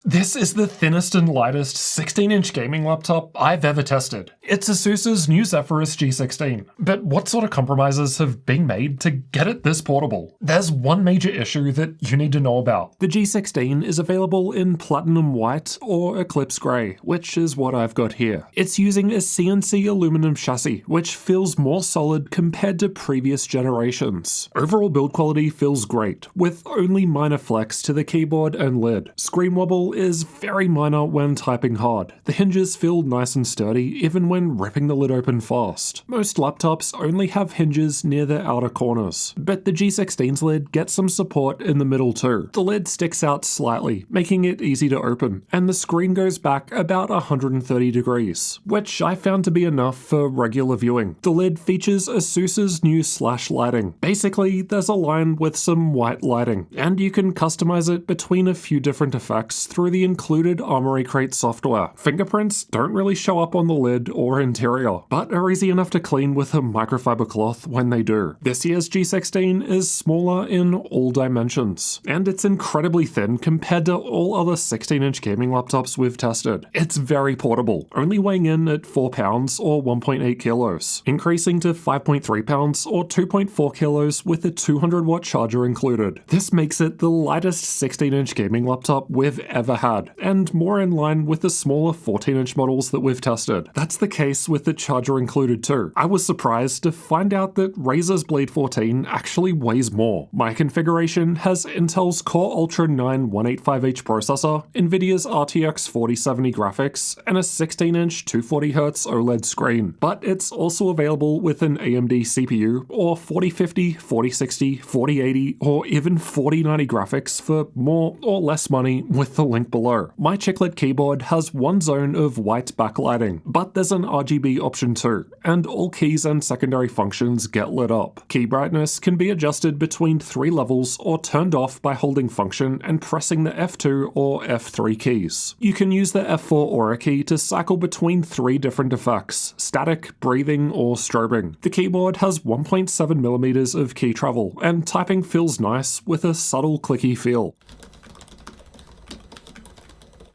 This is the thinnest and lightest 16-inch gaming laptop I've ever tested. It's ASUS's new Zephyrus G16. But what sort of compromises have been made to get it this portable? There's one major issue that you need to know about. The G16 is available in Platinum White or Eclipse Grey, which is what I've got here. It's using a CNC aluminum chassis, which feels more solid compared to previous generations. Overall build quality feels great, with only minor flex to the keyboard and lid. Screen wobble is very minor when typing hard. The hinges feel nice and sturdy even when ripping the lid open fast. Most laptops only have hinges near the outer corners, but the G16's lid gets some support in the middle too. The lid sticks out slightly, making it easy to open, and the screen goes back about 130 degrees, which I found to be enough for regular viewing. The lid features ASUS's new slash lighting. Basically, there's a line with some white lighting, and you can customize it between a few different effects through the included Armoury Crate software. Fingerprints don't really show up on the lid or interior, but are easy enough to clean with a microfiber cloth when they do. This year's G16 is smaller in all dimensions, and it's incredibly thin compared to all other 16-inch gaming laptops we've tested. It's very portable, only weighing in at 4 pounds or 1.8 kilos, increasing to 5.3 pounds or 2.4 kilos with a 200-watt charger included. This makes it the lightest 16-inch gaming laptop we've ever had, and more in line with the smaller 14-inch models that we've tested. That's the case with the charger included too. I was surprised to find out that Razer's Blade 14 actually weighs more. My configuration has Intel's Core Ultra 9 185H processor, Nvidia's RTX 4070 graphics, and a 16-inch 240Hz OLED screen, but it's also available with an AMD CPU or 4050, 4060, 4080, or even 4090 graphics for more or less money with the link below. My chiclet keyboard has one zone of white backlighting, but there's an RGB option too, and all keys and secondary functions get lit up. Key brightness can be adjusted between 3 levels or turned off by holding function and pressing the F2 or F3 keys. You can use the F4 Aura key to cycle between 3 different effects: static, breathing, or strobing. The keyboard has 1.7mm of key travel, and typing feels nice with a subtle clicky feel.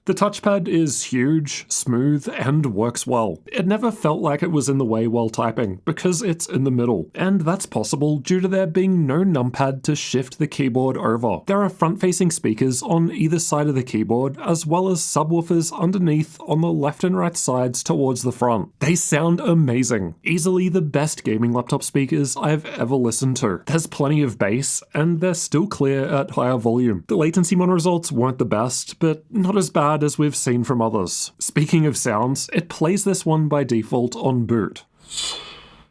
The touchpad is huge, smooth, and works well. It never felt like it was in the way while typing, because it's in the middle, and that's possible due to there being no numpad to shift the keyboard over. There are front-facing speakers on either side of the keyboard, as well as subwoofers underneath on the left and right sides towards the front. They sound amazing. Easily the best gaming laptop speakers I've ever listened to. There's plenty of bass, and they're still clear at higher volume. The Latencymon results weren't the best, but not as bad as we've seen from others. Speaking of sounds, it plays this one by default on boot.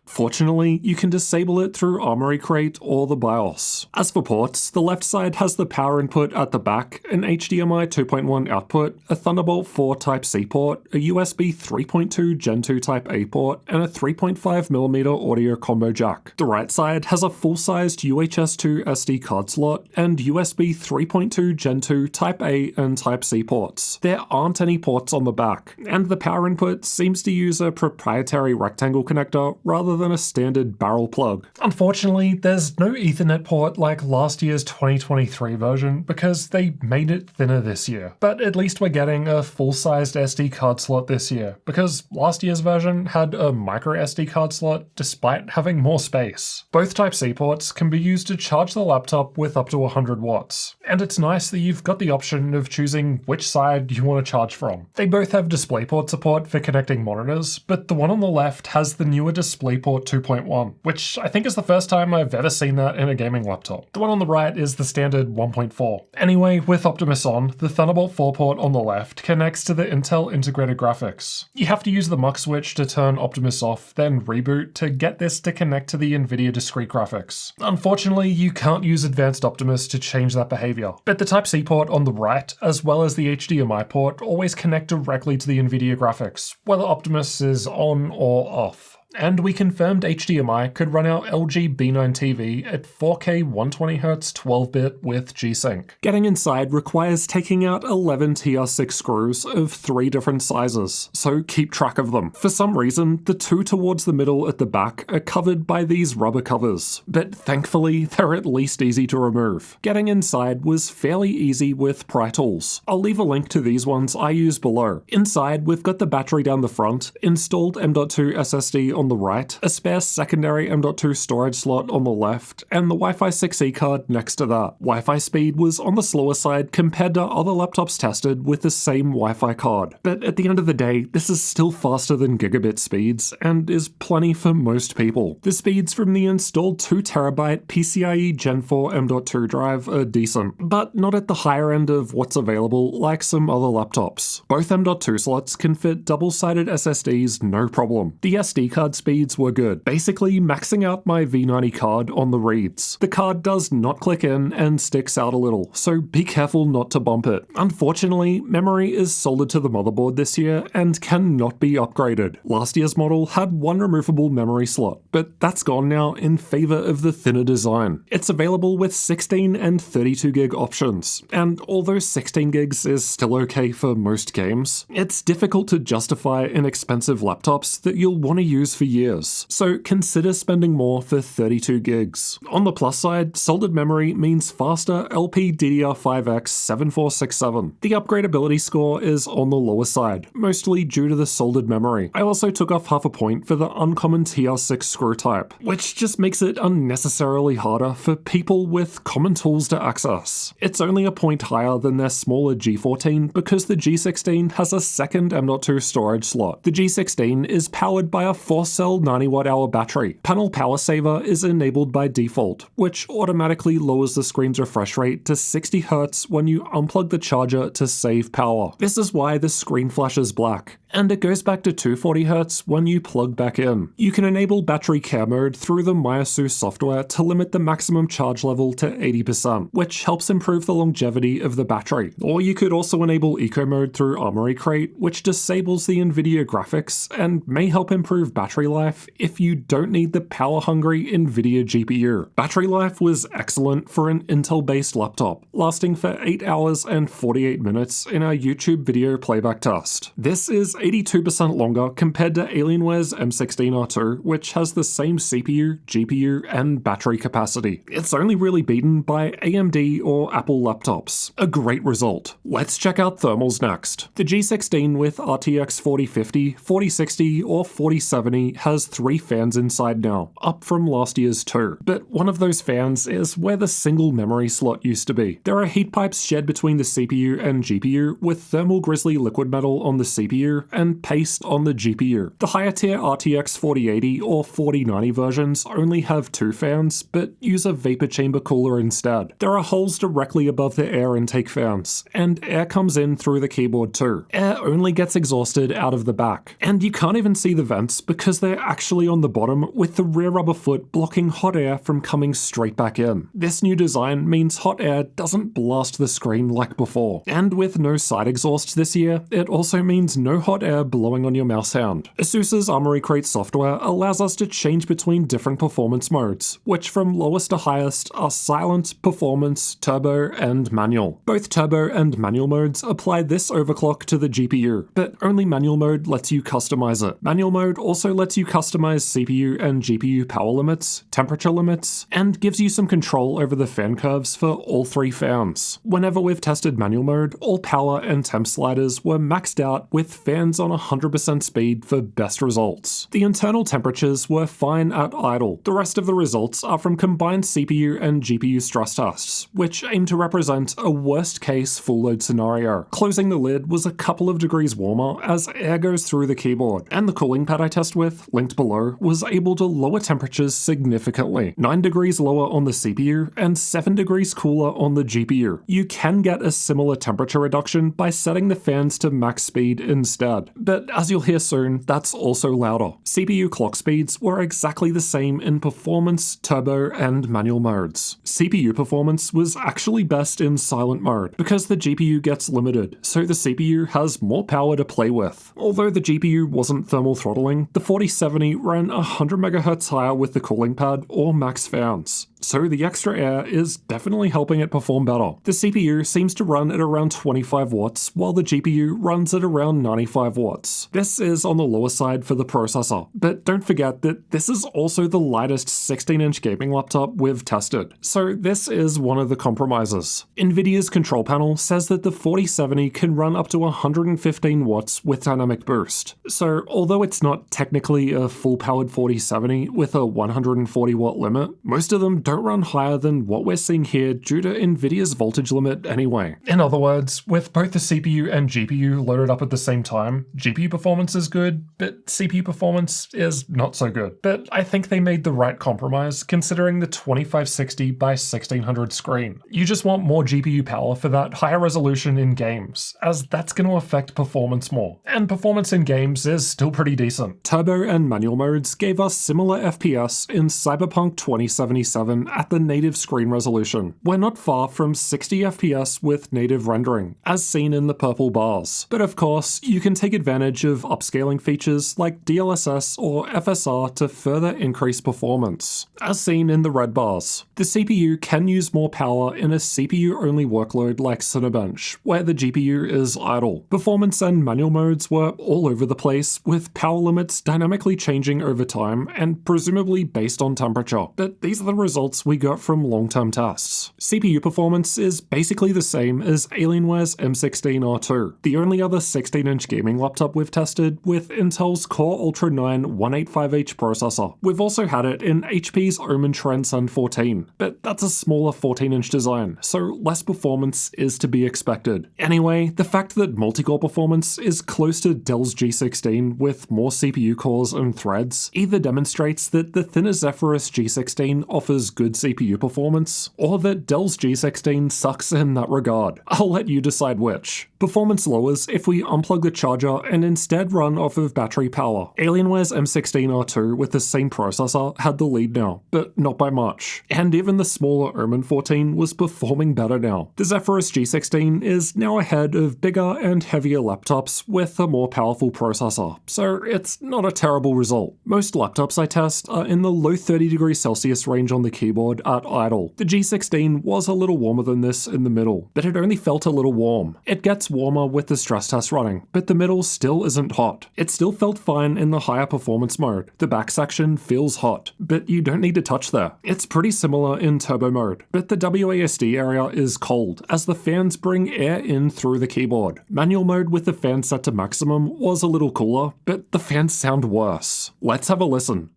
Fortunately, you can disable it through Armoury Crate or the BIOS. As for ports, the left side has the power input at the back, an HDMI 2.1 output, a Thunderbolt 4 Type-C port, a USB 3.2 Gen 2 Type-A port, and a 3.5mm audio combo jack. The right side has a full-sized UHS-2 SD card slot and USB 3.2 Gen 2 Type-A and Type-C ports. There aren't any ports on the back, and the power input seems to use a proprietary rectangle connector rather than a standard barrel plug. Unfortunately, there's no Ethernet port like last year's 2023 version because they made it thinner this year. But at least we're getting a full-sized SD card slot this year, because last year's version had a micro SD card slot despite having more space. Both Type-C ports can be used to charge the laptop with up to 100 watts. And it's nice that you've got the option of choosing which side you want to charge from. They both have DisplayPort support for connecting monitors, but the one on the left has the newer DisplayPort 2.1, which I think is the first time I've ever seen that in a gaming laptop. The one on the right is the standard 1.4. Anyway, with Optimus on, the Thunderbolt 4 port on the left connects to the Intel integrated graphics. You have to use the muck switch to turn Optimus off, then reboot to get this to connect to the Nvidia discrete graphics. Unfortunately, you can't use Advanced Optimus to change that behavior, but the Type-C port on the right, as well as the HDMI port, always connect directly to the Nvidia graphics, whether Optimus is on or off. And we confirmed HDMI could run our LG B9 TV at 4K 120Hz 12-bit with G-Sync. Getting inside requires taking out 11 TR6 screws of 3 different sizes, so keep track of them. For some reason, the 2 towards the middle at the back are covered by these rubber covers, but thankfully they're at least easy to remove. Getting inside was fairly easy with pry tools. I'll leave a link to these ones I use below. Inside, we've got the battery down the front, installed M.2 SSD on the right, a spare secondary M.2 storage slot on the left, and the Wi-Fi 6E card next to that. Wi-Fi speed was on the slower side compared to other laptops tested with the same Wi-Fi card. But at the end of the day, this is still faster than gigabit speeds, and is plenty for most people. The speeds from the installed 2TB PCIe Gen 4 M.2 drive are decent, but not at the higher end of what's available like some other laptops. Both M.2 slots can fit double-sided SSDs no problem. The SD card speeds were good, basically maxing out my V90 card on the reads. The card does not click in and sticks out a little, so be careful not to bump it. Unfortunately, memory is soldered to the motherboard this year and cannot be upgraded. Last year's model had one removable memory slot, but that's gone now in favor of the thinner design. It's available with 16 and 32 gig options, and although 16 gigs is still okay for most games, it's difficult to justify in expensive laptops that you'll want to use for years, so consider spending more for 32 gigs. On the plus side, soldered memory means faster LPDDR5X 7467. The upgradability score is on the lower side, mostly due to the soldered memory. I also took off half a point for the uncommon TR6 screw type, which just makes it unnecessarily harder for people with common tools to access. It's only a point higher than their smaller G14 because the G16 has a second M.2 storage slot. The G16 is powered by a 4-cell 90Wh battery. Panel power saver is enabled by default, which automatically lowers the screen's refresh rate to 60 Hz when you unplug the charger to save power. This is why the screen flashes black, and it goes back to 240 Hz when you plug back in. You can enable battery care mode through the ASUS software to limit the maximum charge level to 80%, which helps improve the longevity of the battery. Or you could also enable eco mode through Armoury Crate, which disables the NVIDIA graphics and may help improve battery life if you don't need the power-hungry NVIDIA GPU. Battery life was excellent for an Intel-based laptop, lasting for 8 hours and 48 minutes in our YouTube video playback test. This is 82% longer compared to Alienware's M16R2, which has the same CPU, GPU, and battery capacity. It's only really beaten by AMD or Apple laptops. A great result. Let's check out thermals next. The G16 with RTX 4050, 4060, or 4070 has 3 fans inside now, up from last year's 2. But one of those fans is where the single memory slot used to be. There are heat pipes shared between the CPU and GPU, with thermal grizzly liquid metal on the CPU and paste on the GPU. The higher tier RTX 4080 or 4090 versions only have 2 fans, but use a vapor chamber cooler instead. There are holes directly above the air intake fans, and air comes in through the keyboard too. Air only gets exhausted out of the back, and you can't even see the vents because they're actually on the bottom, with the rear rubber foot blocking hot air from coming straight back in. This new design means hot air doesn't blast the screen like before, and with no side exhaust this year, it also means no hot air blowing on your mouse hand. ASUS's Armoury Crate software allows us to change between different performance modes, which from lowest to highest are silent, performance, turbo, and manual. Both turbo and manual modes apply this overclock to the GPU, but only manual mode lets you customize it. Manual mode also lets you customize CPU and GPU power limits, temperature limits, and gives you some control over the fan curves for all 3 fans. Whenever we've tested manual mode, all power and temp sliders were maxed out with fans on 100% speed for best results. The internal temperatures were fine at idle. The rest of the results are from combined CPU and GPU stress tests, which aim to represent a worst-case full-load scenario. Closing the lid was a couple of degrees warmer as air goes through the keyboard, and the cooling pad I test with, linked below, was able to lower temperatures significantly. 9 degrees lower on the CPU and 7 degrees cooler on the GPU. You can get a similar temperature reduction by setting the fans to max speed instead. Touchpad. But as you'll hear soon, that's also louder. CPU clock speeds were exactly the same in performance, turbo, and manual modes. CPU performance was actually best in silent mode, because the GPU gets limited, so the CPU has more power to play with. Although the GPU wasn't thermal throttling, the 4070 ran 100 MHz higher with the cooling pad or max fans, so the extra air is definitely helping it perform better. The CPU seems to run at around 25 watts, while the GPU runs at around 95 watts. This is on the lower side for the processor, but don't forget that this is also the lightest 16-inch gaming laptop we've tested, so this is one of the compromises. Nvidia's control panel says that the 4070 can run up to 115 watts with dynamic boost, so although it's not technically a full-powered 4070 with a 140 watt limit, most of them don't run higher than what we're seeing here due to Nvidia's voltage limit anyway. In other words, with both the CPU and GPU loaded up at the same time, GPU performance is good, but CPU performance is not so good. But I think they made the right compromise considering the 2560 by 1600 screen. You just want more GPU power for that higher resolution in games, as that's going to affect performance more. And performance in games is still pretty decent. Turbo and manual modes gave us similar FPS in Cyberpunk 2077 at the native screen resolution. We're not far from 60 FPS with native rendering, as seen in the purple bars. But of course, you can take advantage of upscaling features like DLSS or FSR to further increase performance, as seen in the red bars. The CPU can use more power in a CPU-only workload like Cinebench, where the GPU is idle. Performance and manual modes were all over the place, with power limits dynamically changing over time and presumably based on temperature. But these are the results we got from long-term tests. CPU performance is basically the same as Alienware's M16R2, the only other 16-inch gaming laptop we've tested with Intel's Core Ultra 9 185H processor. We've also had it in HP's Omen Transcend 14, but that's a smaller 14-inch design, so less performance is to be expected. Anyway, the fact that multi-core performance is close to Dell's G16 with more CPU cores and threads either demonstrates that the thinnest Zephyrus G16 offers good CPU performance, or that Dell's G16 sucks in that regard. I'll let you decide which. Performance lowers if we unplug the charger and instead run off of battery power. Alienware's M16R2 with the same processor had the lead now, but not by much. And even the smaller Omen 14 was performing better now. The Zephyrus G16 is now ahead of bigger and heavier laptops with a more powerful processor, so it's not a terrible result. Most laptops I test are in the low 30°C range on the keyboard at idle. The G16 was a little warmer than this in the middle, but it only felt a little warm. It gets warmer with the stress test running, but the middle still isn't hot. It still felt fine in the higher performance mode. The back section feels hot, but you don't need to touch there. It's pretty similar in turbo mode, but the WASD area is cold as the fans bring air in through the keyboard. Manual mode with the fan set to maximum was a little cooler, but the fans sound worse. Let's have a listen.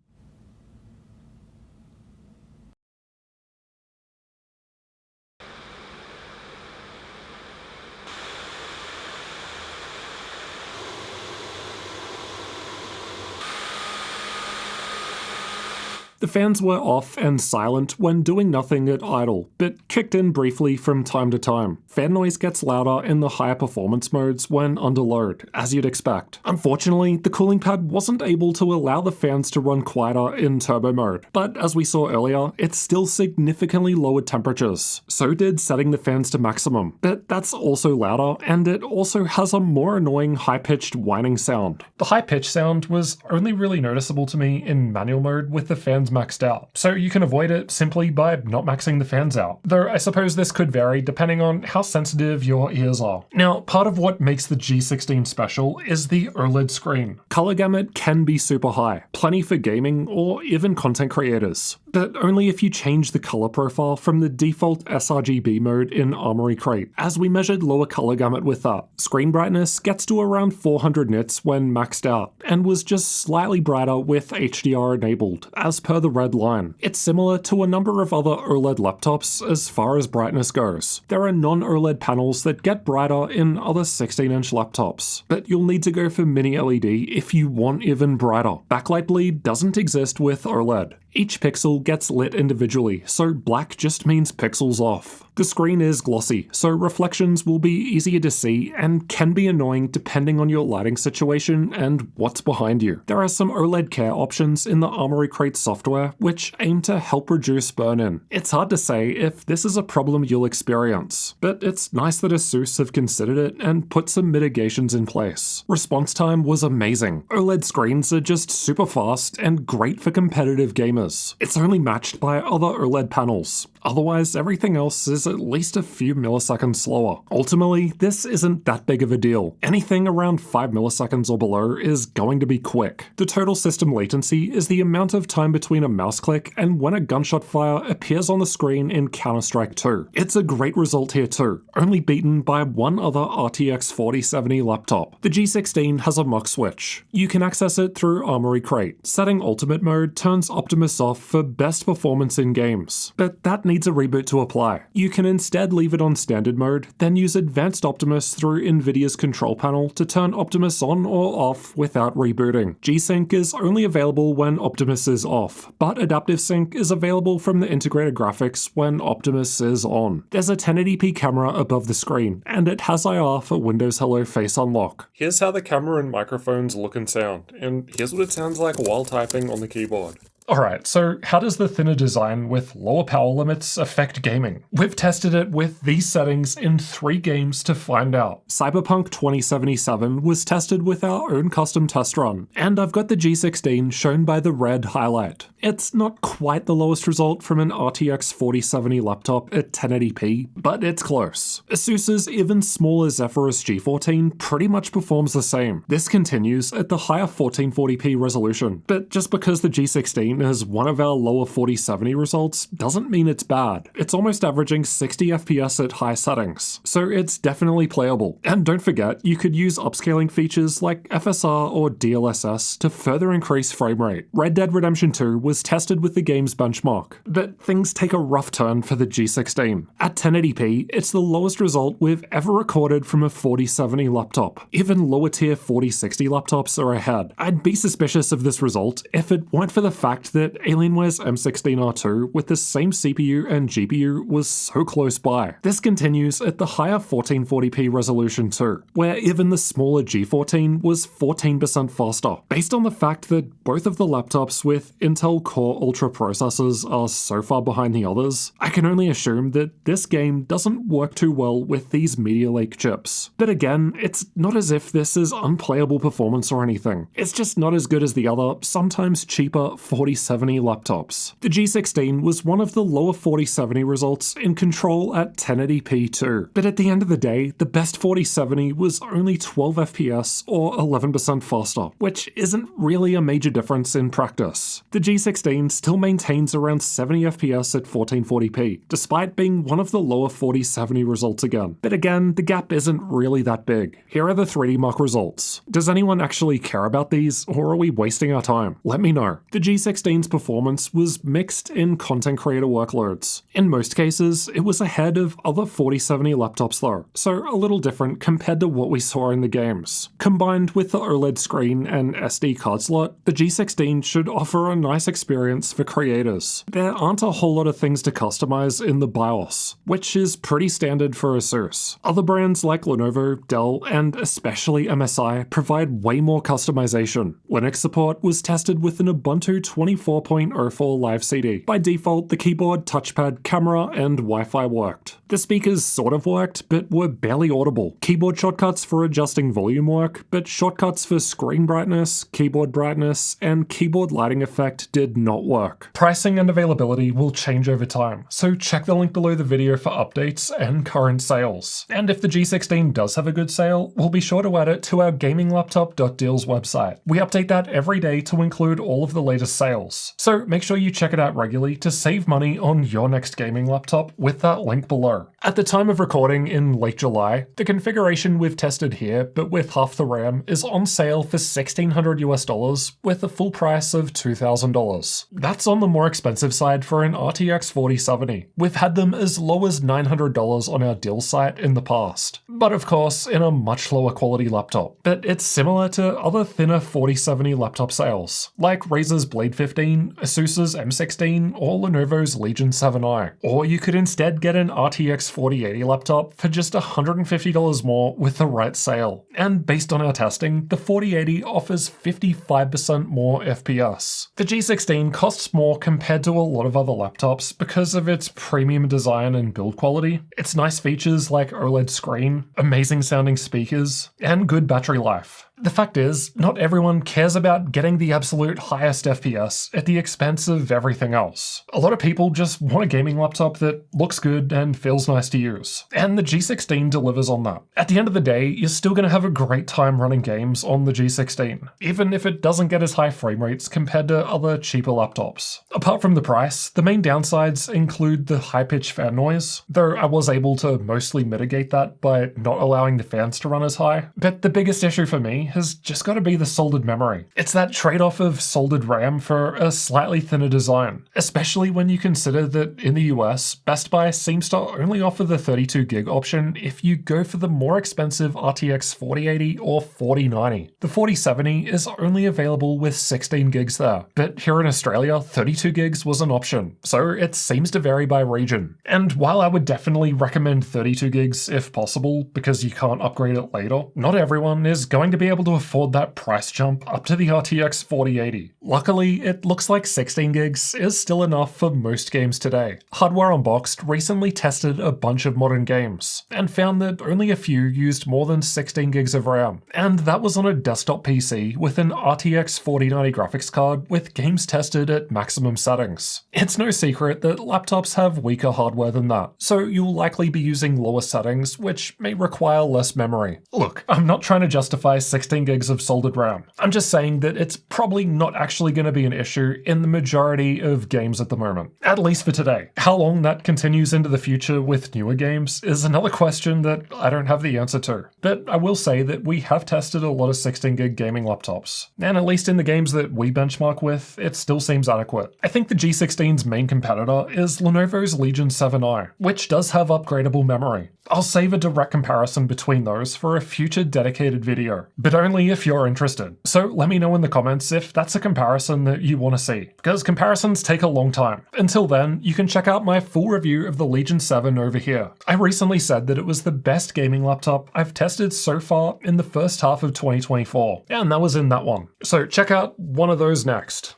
The fans were off and silent when doing nothing at idle, but kicked in briefly from time to time. Fan noise gets louder in the higher performance modes when under load, as you'd expect. Unfortunately, the cooling pad wasn't able to allow the fans to run quieter in turbo mode, but as we saw earlier, it still significantly lowered temperatures. So did setting the fans to maximum, but that's also louder, and it also has a more annoying high-pitched whining sound. The high-pitched sound was only really noticeable to me in manual mode with the fans maxed out, so you can avoid it simply by not maxing the fans out, though I suppose this could vary depending on how sensitive your ears are. Now, part of what makes the G16 special is the OLED screen. Color gamut can be super high, plenty for gaming or even content creators, but only if you change the color profile from the default sRGB mode in Armory Crate, as we measured lower color gamut with that. Screen brightness gets to around 400 nits when maxed out, and was just slightly brighter with HDR enabled, as per the red line. It's similar to a number of other OLED laptops as far as brightness goes. There are non-OLED panels that get brighter in other 16-inch laptops, but you'll need to go for mini LED if you want even brighter. Backlight bleed doesn't exist with OLED. Each pixel gets lit individually, so black just means pixels off. The screen is glossy, so reflections will be easier to see and can be annoying depending on your lighting situation and what's behind you. There are some OLED care options in the Armoury Crate software which aim to help reduce burn-in. It's hard to say if this is a problem you'll experience, but it's nice that ASUS have considered it and put some mitigations in place. Response time was amazing. OLED screens are just super fast and great for competitive gamers. It's only matched by other OLED panels. Otherwise, everything else is at least a few milliseconds slower. Ultimately, this isn't that big of a deal. Anything around 5 milliseconds or below is going to be quick. The total system latency is the amount of time between a mouse click and when a gunshot fire appears on the screen in Counter-Strike 2. It's a great result here too, only beaten by one other RTX 4070 laptop. The G16 has a muck switch. You can access it through Armoury Crate. Setting Ultimate mode turns Optimus off for best performance in games, but that needs a reboot to apply. You can instead leave it on standard mode, then use Advanced Optimus through Nvidia's control panel to turn Optimus on or off without rebooting. G-Sync is only available when Optimus is off, but Adaptive Sync is available from the integrated graphics when Optimus is on. There's a 1080p camera above the screen, and it has IR for Windows Hello Face Unlock. Here's how the camera and microphones look and sound, and here's what it sounds like while typing on the keyboard. Alright, so how does the thinner design with lower power limits affect gaming? We've tested it with these settings in 3 games to find out. Cyberpunk 2077 was tested with our own custom test run, and I've got the G16 shown by the red highlight. It's not quite the lowest result from an RTX 4070 laptop at 1080p, but it's close. ASUS's even smaller Zephyrus G14 pretty much performs the same. This continues at the higher 1440p resolution, but just because the G16 as one of our lower 4070 results doesn't mean it's bad. It's almost averaging 60 FPS at high settings, so it's definitely playable. And don't forget, you could use upscaling features like FSR or DLSS to further increase frame rate. Red Dead Redemption 2 was tested with the game's benchmark, but things take a rough turn for the G16. At 1080p, it's the lowest result we've ever recorded from a 4070 laptop. Even lower tier 4060 laptops are ahead. I'd be suspicious of this result if it weren't for the fact that Alienware's M16R2 with the same CPU and GPU was so close by. This continues at the higher 1440p resolution too, where even the smaller G14 was 14% faster. Based on the fact that both of the laptops with Intel Core Ultra processors are so far behind the others, I can only assume that this game doesn't work too well with these Meteor Lake chips. But again, it's not as if this is unplayable performance or anything. It's just not as good as the other, sometimes cheaper 4070 laptops. The G16 was one of the lower 4070 results in Control at 1080p too, but at the end of the day, the best 4070 was only 12 FPS or 11% faster, which isn't really a major difference in practice. The G16 still maintains around 70 FPS at 1440p, despite being one of the lower 4070 results again. But again, the gap isn't really that big. Here are the 3D Mark results. Does anyone actually care about these, or are we wasting our time? Let me know. The G16's performance was mixed in content creator workloads. In most cases, it was ahead of other 4070 laptops though, so a little different compared to what we saw in the games. Combined with the OLED screen and SD card slot, the G16 should offer a nice experience for creators. There aren't a whole lot of things to customize in the BIOS, which is pretty standard for ASUS. Other brands like Lenovo, Dell, and especially MSI provide way more customization. Linux support was tested with an Ubuntu 24.04 live CD. By default, the keyboard, touchpad, camera, and Wi-Fi worked. The speakers sort of worked, but were barely audible. Keyboard shortcuts for adjusting volume work, but shortcuts for screen brightness, keyboard brightness, and keyboard lighting effect did not work. Pricing and availability will change over time, so check the link below the video for updates and current sales. And if the G16 does have a good sale, we'll be sure to add it to our gaminglaptop.deals website. We update that every day to include all of the latest sales. So make sure you check it out regularly to save money on your next gaming laptop with that link below. At the time of recording in late July, the configuration we've tested here, but with half the RAM, is on sale for $1,600 US with a full price of $2,000. That's on the more expensive side for an RTX 4070. We've had them as low as $900 on our deal site in the past, but of course in a much lower quality laptop. But it's similar to other thinner 4070 laptop sales, like Razer's Blade 15 G15, ASUS's M16, or Lenovo's Legion 7i. Or you could instead get an RTX 4080 laptop for just $150 more with the right sale. And based on our testing, the 4080 offers 55% more FPS. The G16 costs more compared to a lot of other laptops because of its premium design and build quality, its nice features like OLED screen, amazing sounding speakers, and good battery life. The fact is, not everyone cares about getting the absolute highest FPS at the expense of everything else. A lot of people just want a gaming laptop that looks good and feels nice to use. And the G16 delivers on that. At the end of the day, you're still going to have a great time running games on the G16, even if it doesn't get as high frame rates compared to other cheaper laptops. Apart from the price, the main downsides include the high-pitched fan noise, though I was able to mostly mitigate that by not allowing the fans to run as high. But the biggest issue for me has just got to be the soldered memory. It's that trade-off of soldered RAM for a slightly thinner design, especially when you consider that in the US, Best Buy seems to only offer the 32GB option if you go for the more expensive RTX 4080 or 4090. The 4070 is only available with 16GB there, but here in Australia, 32GB was an option, so it seems to vary by region. And while I would definitely recommend 32GB if possible, because you can't upgrade it later, not everyone is going to be able to afford that price jump up to the RTX 4080. Luckily, it looks like 16GB is still enough for most games today. Hardware Unboxed recently tested a bunch of modern games, and found that only a few used more than 16GB of RAM, and that was on a desktop PC with an RTX 4090 graphics card with games tested at maximum settings. It's no secret that laptops have weaker hardware than that, so you'll likely be using lower settings, which may require less memory. Look, I'm not trying to justify 16GB of soldered RAM. I'm just saying that it's probably not actually going to be an issue in the majority of games at the moment, at least for today. How long that continues into the future with newer games is another question that I don't have the answer to. But I will say that we have tested a lot of 16GB gaming laptops, and at least in the games that we benchmark with, it still seems adequate. I think the G16's main competitor is Lenovo's Legion 7i, which does have upgradable memory. I'll save a direct comparison between those for a future dedicated video, but only if you're interested. So let me know in the comments if that's a comparison that you want to see, because comparisons take a long time. Until then, you can check out my full review of the Legion 7 over here. I recently said that it was the best gaming laptop I've tested so far in the first half of 2024, and that was in that one. So check out one of those next.